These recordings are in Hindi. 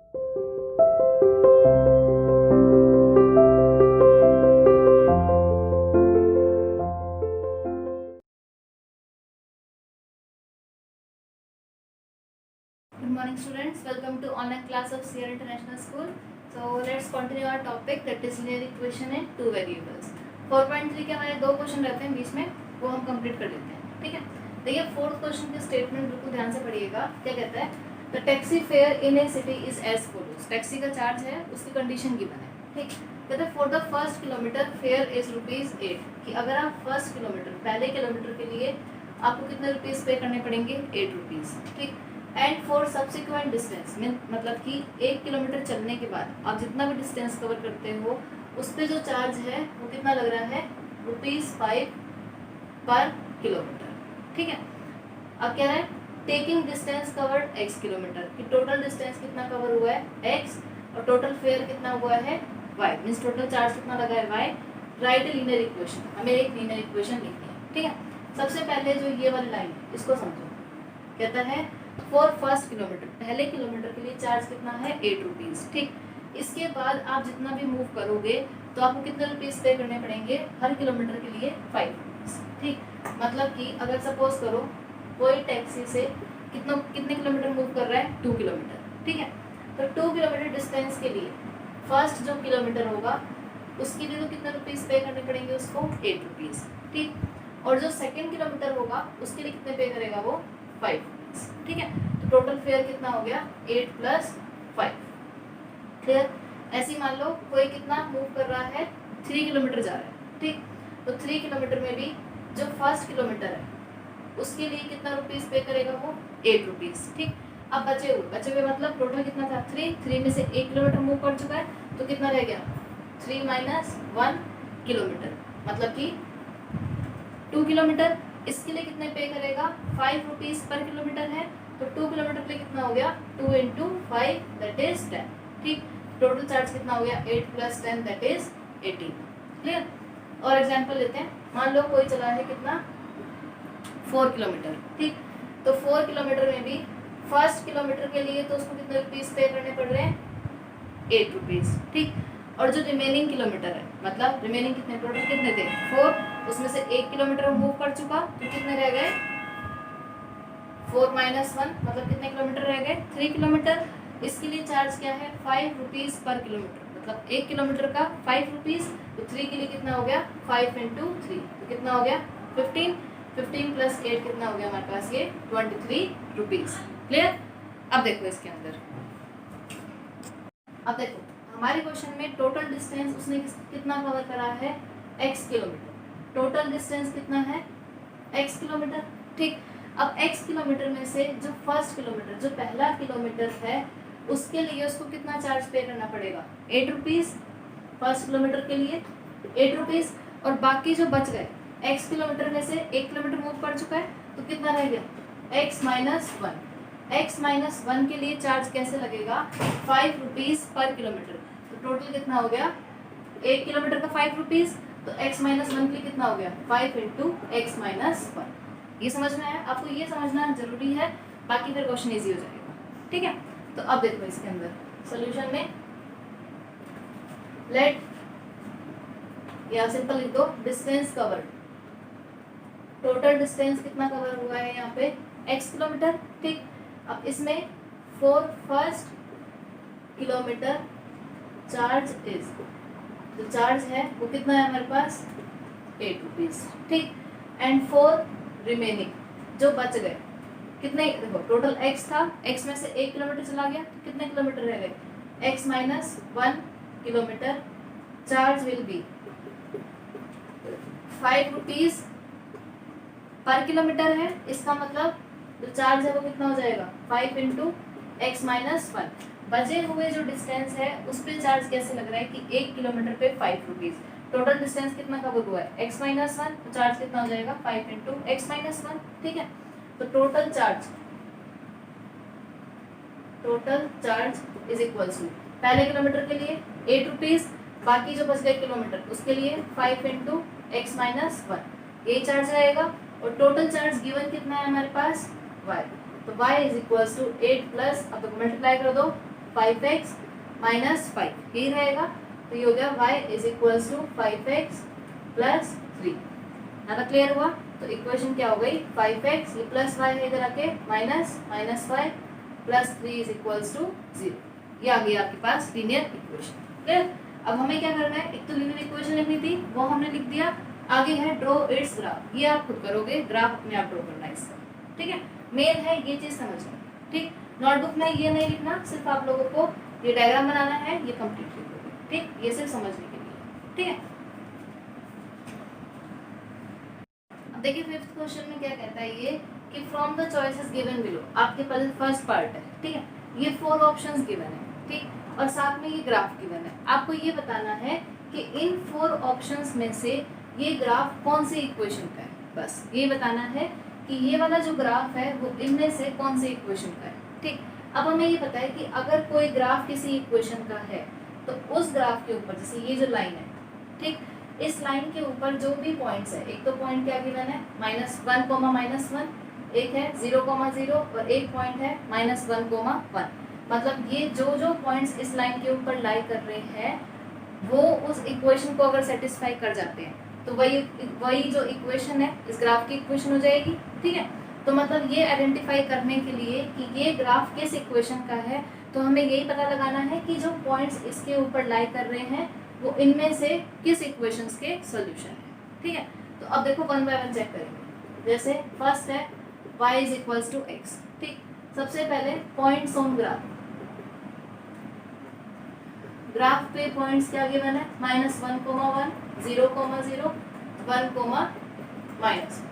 Good morning students, welcome to online class of Sierra International School. So let's continue our topic, that is linear equation in two variables. 4.3 के हमारे दो क्वेश्चन रहते हैं बीच में, वो हम कंप्लीट कर लेते हैं. ठीक है, देखिए फोर्थ क्वेश्चन के स्टेटमेंट बिल्कुल ध्यान से पढ़िएगा. क्या कहता है? The taxi fare in a city is as follows. Taxi का चार्ज है, उसकी कंडीशन गिवन है. ठीक, कहते हैं for the first kilometre fare is ₹8, कि अगर आप फर्स्ट किलोमीटर पहले किलोमीटर के लिए आपको कितने रुपीज़ पे करने पड़ेंगे? ₹8. ठीक, एंड फॉर सब्सिक्वेंट डिस्टेंस मतलब कि 1 किलोमीटर चलने के बाद आप जितना भी डिस्टेंस कवर करते हो उस पर जो चार्ज है वो कितना लग रहा है? ₹5 पर किलोमीटर. ठीक है, अब क्या है? Taking distance covered x kilometre, कि टोटल डिस्टेंस कितना कवर हुआ है? x, और टोटल फेयर कितना हुआ है? y, मीन्स टोटल चार्ज कितना लगा है? y. Right a linear equation, हमें एक लीनियर इक्वेशन लिखनी है. ठीक है, सबसे पहले जो ये वाली लाइन इसको समझो. कहता है फॉर फर्स्ट किलोमीटर, पहले किलोमीटर के लिए चार्ज कितना है? ₹8. ठीक, इसके बाद आप जितना भी मूव करोगे तो आपको कितने रुपीज़ पे करने पड़ेंगे? हर किलोमीटर के लिए ₹5. ठीक, मतलब कि अगर सपोज करो कोई टैक्सी से कितने किलोमीटर मूव कर रहा है? 2 किलोमीटर. ठीक है, तो 2 किलोमीटर डिस्टेंस के लिए फर्स्ट जो किलोमीटर होगा उसके लिए तो कितने रुपीज़ पे करने पड़ेंगे उसको? ₹8. ठीक, और जो सेकेंड किलोमीटर होगा उसके लिए कितने पे करेगा वो? ₹5. ठीक है, तो टोटल फेयर कितना हो गया? 8 + 5. क्लियर? ऐसे ही मान लो कोई कितना मूव कर रहा है? 3 किलोमीटर जा रहा है. ठीक, तो 3 किलोमीटर में भी जो फर्स्ट किलोमीटर है उसके लिए कितना रुपीज़ पे करेगा वो? ₹8. ठीक, अब बचे हुए मतलब टोटल कितना था? 3 में से 1 किलोमीटर मूव कर चुका है तो कितना रह गया? 3 - 1 किलोमीटर, मतलब कि 2 किलोमीटर. इसके लिए कितने पे करेगा? ₹5 पर किलोमीटर है, तो 2 किलोमीटर के लिए कितना हो गया? 2 × 5 दैट इज 10. ठीक, टोटल चार्ज कितना हो गया? 8 + 10 दैट इज 18. क्लियर? और एग्जांपल लेते हैं. मान लो कोई चला है कितना? 4 किलोमीटर. ठीक, तो 4 किलोमीटर में भी फर्स्ट किलोमीटर के लिए तो उसको कितने रुपीज़ पे करने पड़ रहे हैं? ₹8. ठीक, और जो रिमेनिंग किलोमीटर है मतलब रिमेनिंग कितने टोटल कितने थे? 4, उसमें से 1 किलोमीटर मूव कर चुका तो कितने रह गए? 4 - 1 मतलब कितने किलोमीटर रह गए? 3 किलोमीटर. इसके लिए चार्ज क्या है? ₹5 पर किलोमीटर, मतलब 1 किलोमीटर का ₹5. तो 3 के लिए कितना हो गया? 5 × 3, तो कितना हो गया? 15. 15 + 8 कितना हो गया हमारे पास? ये ₹23. क्लियर? अब देखो इसके अंदर, अब देखो हमारे क्वेश्चन में टोटल डिस्टेंस उसने कितना कवर करा है? x kilometre. टोटल डिस्टेंस कितना है? x kilometre. ठीक, अब x किलोमीटर में से जो फर्स्ट किलोमीटर जो पहला किलोमीटर है उसके लिए उसको कितना चार्ज पे करना पड़ेगा? ₹8 फर्स्ट किलोमीटर के लिए, ₹8. और बाकी जो बच गए x किलोमीटर में से 1 किलोमीटर मूव कर चुका है तो कितना रह गया? x - 1. x - 1 के लिए चार्ज कैसे लगेगा? ₹5 पर किलोमीटर. तो टोटल कितना हो गया? 1 किलोमीटर का ₹5, तो x - 1 के लिए कितना हो गया? 5 × x - 1. ये समझ में आया? आपको ये समझना जरूरी है, बाकी फिर क्वेश्चन इजी हो जाएगा. ठीक है, तो अब देखो इसके अंदर सॉल्यूशन में लेट या सिंपल लिख दो डिस्टेंस कवर्ड. टोटल डिस्टेंस कितना कवर हुआ है यहाँ पे? x kilometre. ठीक, अब इसमें for first kilometre charge is, जो चार्ज है वो कितना है हमारे पास? ₹8. ठीक, एंड फॉर रिमेनिंग जो बच गए कितने? देखो टोटल x था, x में से 1 किलोमीटर चला गया तो कितने किलोमीटर रह गए? x - 1 kilometre. Charge will be ₹5 पर किलोमीटर है. इसका मतलब जो चार्ज है वो कितना हो जाएगा? 5 × x - 1. बचे हुए जो डिस्टेंस है उस पे चार्ज कैसे लग रहा है कि 1 किलोमीटर पे ₹5. टोटल डिस्टेंस कितना कवर हुआ है? x - 1, तो चार्ज कितना हो जाएगा? 5 × x - 1. ठीक है, तो total charge is equals to पहले किलोमीटर के लिए ₹8, बाकी जो बच गए किलोमीटर उसके लिए 5 × x - 1. ये चार्ज रहेगा. और टोटल चार्ज गिवन कितना है हमारे पास? y. तो y is equals to 8 plus, अब तो मल्टीप्लाई कर दो, 5x माइनस 5, यही रहेगा। तो ये हो गया y is equals to 5x plus 3। ज़्यादा क्लियर हुआ? तो इक्वेशन क्या हो गई 5x, ये प्लस y है इधर आके minus 5 plus 3 is equals to 0। ये आ गई आपके पास लीनियर इक्वेशन। क्लियर? अब हमें क्या करना है, एक तो लीनियर इक्वेशन लिखनी थी, वो हमने लिख दिया। आगे है ड्रॉ इट्स ग्राफ, ये आप खुद करोगे, ग्राफ अपने आप ड्रॉ करना है इसका। ठीक है, मेन है ये चीज समझना। ठीक, नोटबुक में ये नहीं लिखना, सिर्फ आप लोगों को ये डायग्राम बनाना है, ये कंप्लीट लिखोगे। ठीक, ये सिर्फ समझने के लिए। ठीक है, अब देखिए फिफ्थ क्वेश्चन में क्या कहता है ये कि from the choices given below, आपके पास फर्स्ट पार्ट है। ठीक है, ये 4 ऑप्शंस गिवन है। ठीक, और साथ में ये ग्राफ गिवन है। आपको ये बताना है कि इन 4 ऑप्शंस में से ये ग्राफ कौन सी इक्वेशन का है। बस ये बताना है कि ये वाला जो ग्राफ है वो इनमें से कौन सी इक्वेशन का है। ठीक, अब हमें ये पता है कि अगर कोई ग्राफ किसी इक्वेशन का है तो उस ग्राफ के ऊपर, जैसे ये जो लाइन है, ठीक, इस लाइन के ऊपर जो भी पॉइंट्स है, एक तो पॉइंट क्या गिवन है -1, एक है 0, और एक पॉइंट है -1, मतलब ये जो पॉइंट्स इस लाइन के ऊपर लाई कर रहे हैं वो उस इक्वेशन को अगर सेटिस्फाई कर जाते हैं तो वही जो इक्वेशन है इस ग्राफ की इक्वेशन हो जाएगी। ठीक है, तो मतलब ये आइडेंटिफाई करने के लिए कि ये ग्राफ किस इक्वेशन का है, तो हमें यही पता लगाना है कि जो पॉइंट्स इसके ऊपर लाई कर रहे हैं वो इनमें से किस इक्वेशंस के सॉल्यूशन है। ठीक है, तो अब देखो वन बाय वन चेक करेंगे। जैसे फर्स्ट है y is equals to x। ठीक, सबसे पहले पॉइंट्स ऑन ग्राफ, ग्राफ पे पॉइंट्स क्या गिवन है -1, 0, 1, -1,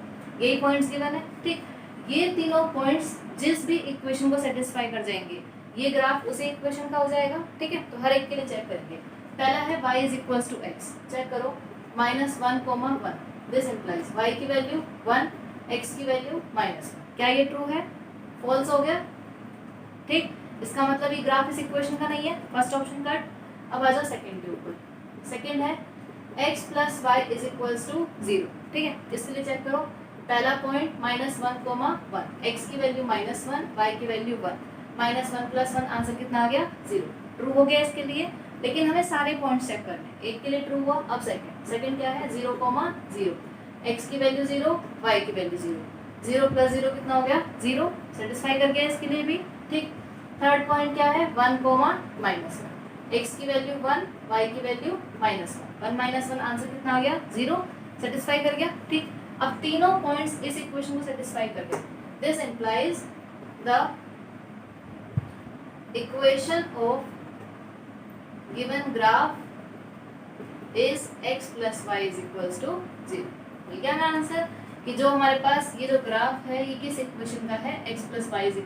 यही पॉइंट्स गिवन है। ठीक, ये तीनों पॉइंट्स जिस भी इक्वेशन को सेटिस्फाई कर जाएंगे ये ग्राफ उसी इक्वेशन का हो जाएगा। ठीक है, तो हर एक के लिए चेक करेंगे। पहला है y is equals to x, check करो -1, 1, दिस इंप्लाइज y की वैल्यू 1, x की वैल्यू -1। क्या ये ट्रू है? फॉल्स हो गया। ठीक, इसका मतलब ये ग्राफ इस इक्वेशन का नहीं है, फर्स्ट ऑप्शन कट। अब आ जाओ सेकंड के ऊपर। सेकंड है x plus y is equals to 0। ठीक है, इसके लिए चेक करो। पहला पॉइंट -1, 1, x की वैल्यू -1, y की वैल्यू 1, -1 + 1 आंसर कितना आ गया 0। ट्रू हो गया इसके लिए, लेकिन हमें सारे पॉइंट्स चेक करने हैं। एक के लिए ट्रू हुआ, अब सेकंड क्या है 0, 0, x की वैल्यू 0, y की वैल्यू 0, 0 + 0 कितना हो गया 0, सेटिस्फाई कर गया इसके लिए भी। ठीक, थर्ड पॉइंट क्या है 1, -1, x की वैल्यू 1, y की वैल्यू -1, 1 - 1 आंसर कितना आ गया 0, सेटिस्फाई कर गया। ठीक, अब तीनों पॉइंट्स इस इक्वेशन को सेटिस्फाई कर गए। This implies the equation of given graph is x + y = 0। मिल गया ना आंसर कि जो हमारे पास ये जो ग्राफ है ये किस इक्वेशन का है, x + y =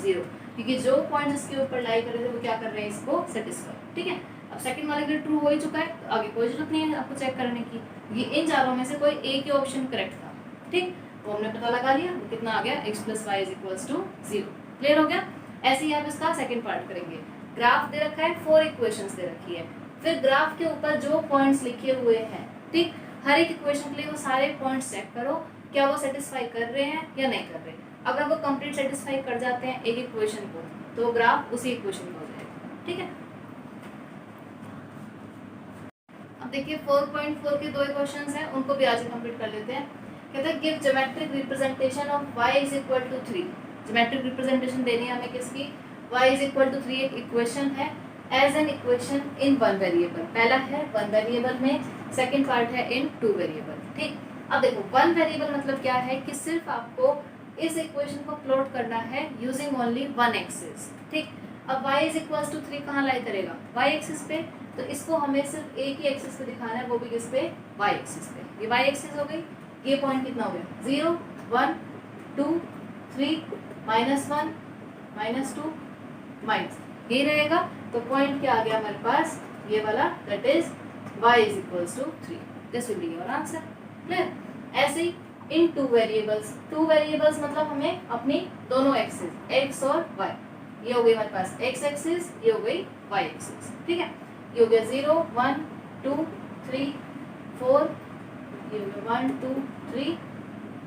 0, क्योंकि जो पॉइंट्स इसके ऊपर लाई कर रहे थे वो क्या कर रहे हैं इसको सेटिस्फाई। ठीक है, अब सेकंड वाले के लिए ट्रू हो ही चुका है, तो आगे कोई जरूरत नहीं है आपको चेक करने की। ये इन चारों में से कोई एक ही ऑप्शन करेक्ट था। ठीक, वो हमने पता लगा लिया, वो कितना आ गया x + y = 0। क्लियर हो गया? ऐसे ही आप इसका सेकंड पार्ट करेंगे। ग्राफ दे रखा है, 4 इक्वेशंस दे रखी है, फिर ग्राफ के ऊपर जो पॉइंट्स लिखे हुए हैं, ठीक, हर एक इक्वेशन के लिए वो सारे पॉइंट्स चेक करो क्या वो सेटिस्फाई कर रहे हैं या नहीं कर रहे। अगर वो कंप्लीट सेटिस्फाई कर जाते हैं एक इक्वेशन को तो ग्राफ उसी इक्वेशन का हो जाएगा। ठीक है, अब देखिए 4.4 के 2 इक्वेशंस हैं, उनको भी आज कंप्लीट कर लेते हैं। कहते हैं give geometric representation of y = 3। Geometric representation देनी है हमें किसकी, y = 3 एक इक्वेशन है as an equation in 1 variable. पहला है 1 वेरिएबल में, सेकंड पार्ट है इन 2 वेरिएबल। ठीक, अब देखो 1 वेरिएबल मतलब क्या है कि सिर्फ आपको इस इक्वेशन को प्लॉट करना है यूजिंग ओनली 1 एक्सिस। ठीक, अब y = 3 कहाँ लाई करेगा, y एक्सिस पे, तो इसको हमें सिर्फ एक ही एक्सिस पे दिखाना है, वो भी किस पे, y एक्सिस पे। ये y एक्सिस हो गई, ये पॉइंट कितना हो गया 0, 1, 2, 3, -1, -2, माइनस, ये रहेगा। तो पॉइंट क्या आ गया हमारे पास, ये वाला, that is y = 3। This will be your answer. Clear? ऐसे ही इन 2 वेरिएबल्स, 2 वेरिएबल्स मतलब हमें अपनी दोनों एक्सिस x और y, ये हो गई हमारे पास x एक्सिस, ये हो गई y एक्सिस। ठीक है, ये हो गया 0, 1, 2, 3, 4, ये हो गया 1, 2, 3,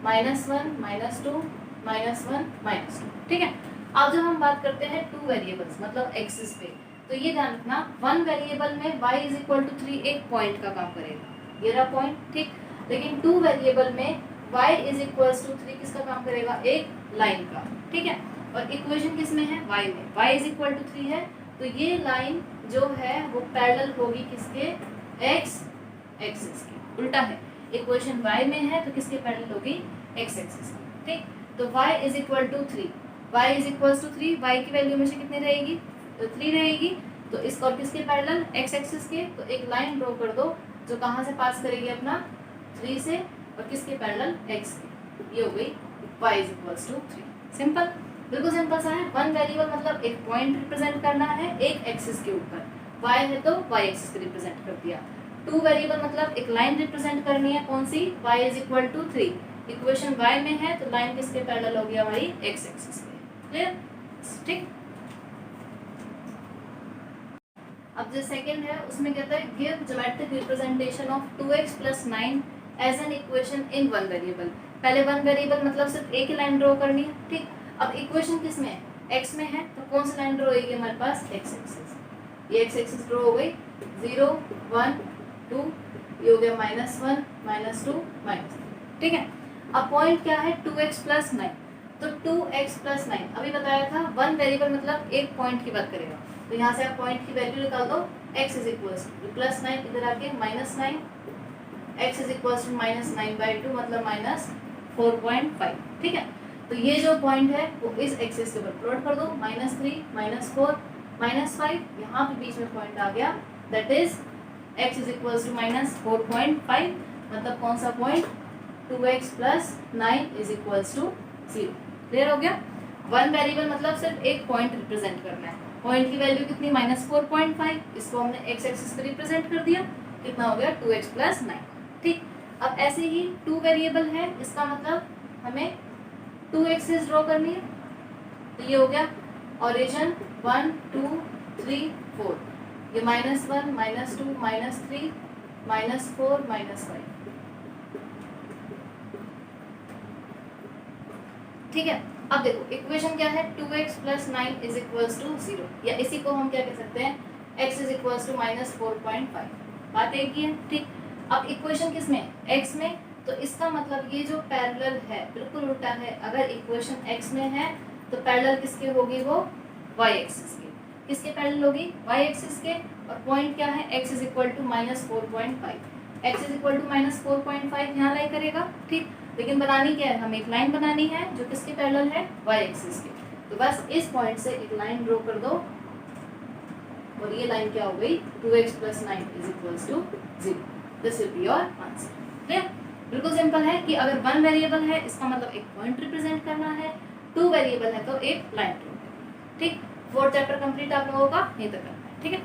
-1, -2, -1, -2। ठीक है, अब जब हम बात करते हैं टू वेरिएबल्स मतलब एक्सिस पे, तो ये ध्यान रखना वन वेरिएबल में y इज इक्वल टू 3 एक पॉइंट का काम करेगा, ये रहा पॉइंट, ठीक। लेकिन टू वेरिएबल में y इज इक्वल टू 3 किसका काम करेगा, एक लाइन का, ठीक है। और इक्वेशन किस में है, y में, y इज इक्वल टू 3 है, तो ये लाइन जो है वो पैरेलल होगी किसके, x एक्सिस की, उल्टा है, इक्वेशन y में है तो किसके पैरेलल होगी, x एक्सिस की, ठीक। तो y is equal to 3, y is equal to 3, y की वैल्यू हमेशा कितनी रहेगी, तो 3 रहेगी, तो इसको और किसके पैरेलल, x एक्सिस के, तो एक लाइन ड्रॉ कर दो जो कहाँ से पास करेगी अपना 3 से और किसके पैरेलल x के, ये हो गई y is equal to 3। Simple, बिल्कुल सिंपल सा है। वन वेरिएबल मतलब एक पॉइंट रिप्रेजेंट करना है एक एक्सिस के ऊपर, y है तो y एक्सिस को रिप्रेजेंट कर दिया। टू वेरिएबल मतलब एक लाइन रिप्रेजेंट करनी है, कौन सी, y is equal to 3, equation y में है तो लाइन किसके पैरेलल होगी हमारी, x एक्सिस के, क्लियर, ठीक। अब जो सेकंड है उसमें कहता है give geometric representation of 2x + 9 as an equation in one variable. पहले वन वेरिएबल मतलब सिर्फ एक ही लाइन ड्रॉ करनी है, ठीक। अब इक्वेशन किस में है, x में है, तो कौन सी लाइन ड्रॉ होगी हमारे पास, x एक्सिस, ये x एक्सिस ड्रॉ हो गई, 0 1 2, ये हो गया -1 -2 -3, ठीक है। अब पॉइंट क्या है, 2x + 9, तो 2x + 9 अभी बताया था वन वेरिएबल मतलब एक पॉइंट की बात करेगा, तो यहाँ से आप पॉइंट की वैल्यू निकाल दो, x इज इक्वल टू +9 इधर आके -9, x इज इक्वल टू -9/2 मतलब -4.5, ठीक है। तो ये जो पॉइंट है वो इस एक्सिस के ऊपर प्लॉट कर दो, -3 -4 -5, यहाँ पे बीच में पॉइंट आ गया, that is x is equal to -4.5, मतलब कौन सा point, 2x + 9 is equal to 0। Clear हो गया। वन वेरिएबल मतलब सिर्फ एक पॉइंट रिप्रेजेंट करना है, पॉइंट की वैल्यू कितनी, -4.5, इसको हमने x एक्सिस पे रिप्रेजेंट कर दिया, कितना हो गया, 2x + 9, ठीक। अब ऐसे ही टू वेरिएबल है, इसका मतलब हमें 2 एक्सिस ड्रॉ करनी है, तो ये हो गया ओरिजिन 1 2 3 4, ये -1 -2 -3 -4 -5, ठीक है। अब देखो इक्वेशन क्या है, 2x + 9 इज इक्वल टू 0, या इसी को हम क्या कह सकते हैं, x इज इक्वल टू -4.5, बात एक ही है, ठीक। अब इक्वेशन किस में, x में, तो इसका मतलब ये जो पैरेलल है बिल्कुल उल्टा है, अगर इक्वेशन x में है तो पैरेलल किसके होगी, वो y एक्सिस के, किसके पैरेलल होगी, y एक्सिस के, और पॉइंट क्या है, x is equal to -4.5, x is equal to -4.5 यहाँ लाई करेगा, ठीक। लेकिन बनानी क्या है, हमें एक लाइन बनानी है जो किसके पैरेलल है, y एक्सिस के, तो बस इस पॉइंट से एक लाइन ड्रॉ कर दो, और ये लाइन क्या हो गई, 2x + 9 is equal to 0, this will be your answer. Clear, बिल्कुल सिंपल है कि अगर वन वेरिएबल है इसका मतलब एक पॉइंट रिप्रेजेंट करना है, टू वेरिएबल है तो एक लाइन ड्रॉ करना है, ठीक। 4th चैप्टर कंप्लीट आप लोगों का यहीं तक करना है, ठीक है।